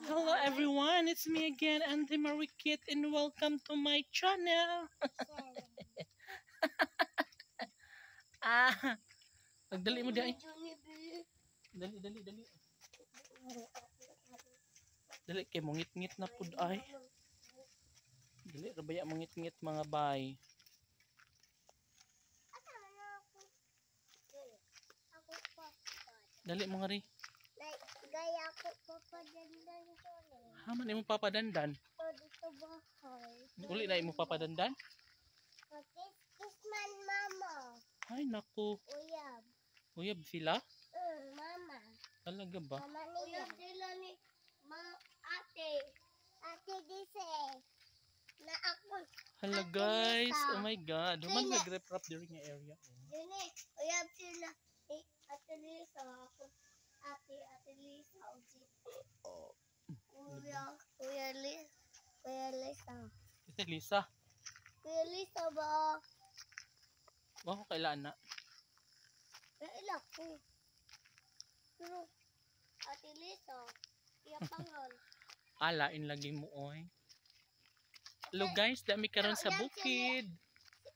Hello everyone, it's me again, Auntie Marikit, and welcome to my channel. Ah, magdali mo di ay. Dali. Dali kay mungit-ngit na pud ay. Dali rabaya mungit-ngit mga bay. Dali mo nga ri. Gaya ko papadandan ko eh. Haman imo papadandan. Dito bahay. Uli na imo papadandan. Kiss man mama. Ay naku, Uyab. uyab sila? Mama. Talaga ba? Mama ni Uyab sila ni ate. Ate Dise. Na ako. Hala Ate guys, Lisa. oh my god. Human nag-rep-rap during nga area. Yun eh. Uyab sila. Ate Lisa. Ako. Ate Lisa. Oh. Kuya Lisa. Ito Lisa. Kuya Lisa ba? Wa ko kailan na. Naila ko. Pero, Ate Lisa, iya pangal. Alain lagi mo oy. Hello guys, dami karon sa bukid.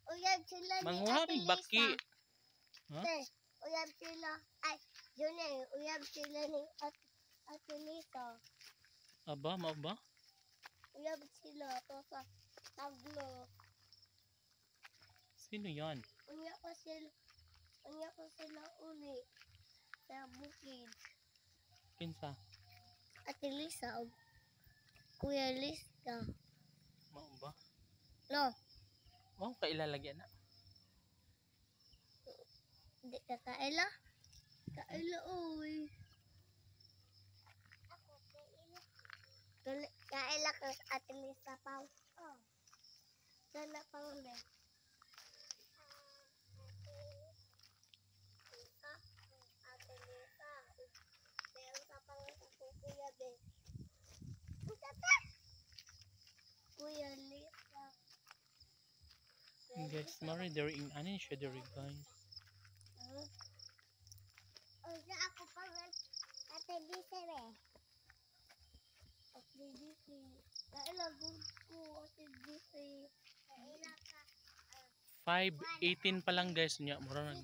Uyab sila ni Ate Manghuamig Lisa. baki. Ha? Uyab sila. Ay, yun eh. Uyab sila ni Ate Lisa. Aba, mao ba? Uyab sila to sa taglo. Sino 'yan? Unya ko sila uli sa bukid. Kinsa? Ate Lisa o Kuya Lisa. Mao ba? No, Wa ko kailalagyan na. hindi ka kaila. Kaila uy. Ako kaila. Kaila ka Ate Lisa pa. Oh. Sana pang be. Ate Lisa. Meron ka pang kuya be. Kuya Lisa. Guys, mari there in anin siya there guys. Osa ako pang Ate Lisa be. Ate Lisa. Kaila ko Ate Lisa. Kaila ka. 5:18 pa lang guys nya mura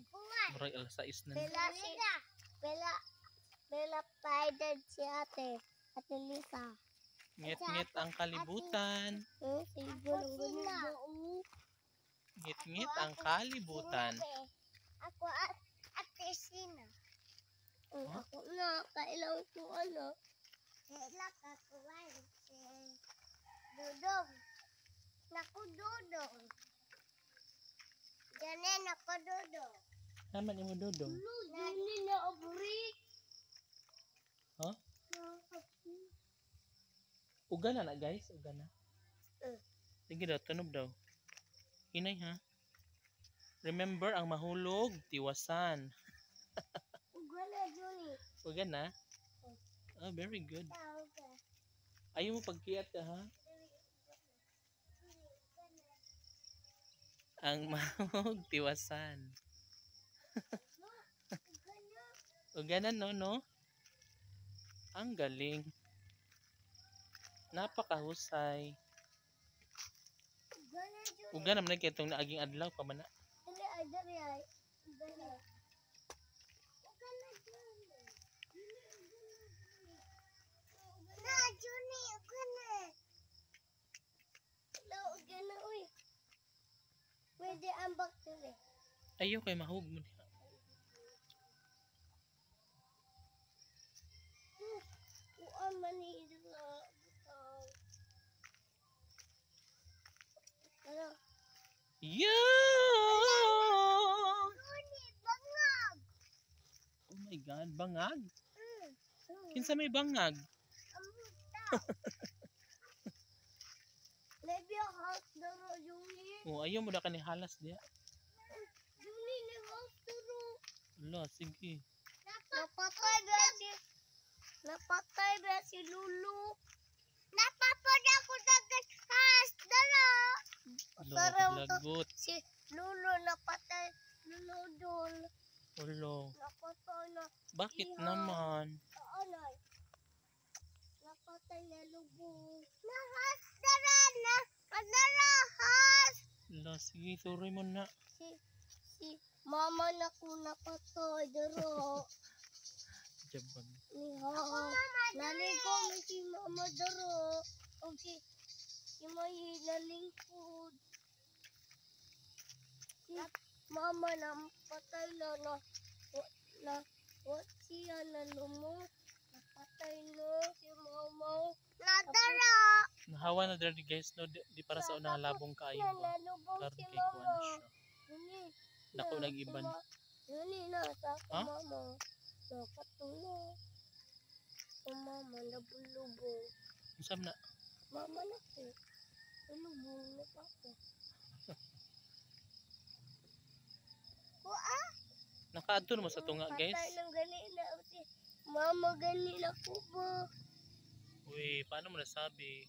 alas 6 na. Bella paidad si Ate Lisa. Ngit-ngit ang kalibutan. Ngit-ngit ang kalibutan. Ako Ate Sina. Ako na, kailangan ko ano. Kailangan ka kuwain si Dudong. Naku Dudong. Diyan naku Dudong. Naman imo dudong. Dili na abri. Ha? Ugana na guys, ugana. Sige daw, tunog daw. Inay ha. Remember ang mahulog, tiwasan. Ugana Juni. Ugana? Oh, very good. Ayaw mo pagkiyat ka ha? Ang mahulog, tiwasan. Ugana no? Ang galing. Napakahusay. Ugana man kay itong naaging adlaw pa man na. Dili ay dili ay. Ugana. Ugana Juni. Na Juni ugana. Hello ugana uy. Pwede ambak dili. Ayaw kay mahug mo niya. Kuan man ni dila butaw. Hello. Yo! Juni bangag. Oh my god, bangag. Kinsa may bangag? Amuta. Maybe a house daro Juni. Oh, ayaw mo na kani halas diya. Juni ni house daro. Ala, sige. Napatay ba si Lulu? Napapod ako dagat has dala. Ala, lagot. Si Lulu napatay Luludol. Ulo. Napatay na Bakit naman? ano? Napatay nalubog. Nahas, dara na. Padarahas. La, sige, turoy mo na. Si mama na ko napatoy, daro. Jabang. Naligo mo si mama daro. O si may nalingkod. Si mama na patay na what siya na lumot. Napatay na si mama. Nadara. Nahawa na dali guys, no? Di para sa unang labong kaayo ba? Nalubog Karon si kay kuan mama. siya. Dako nag-iban. Yun na sa Ha? mama. Nakatulog. Si mama nabulubog. Usab na. Mama na ko. Tulubog na pa ako. Nakaadto naman sa tunga guys. Patay ng gani na si mama gani na ko ba? Uy, paano mo nasabi?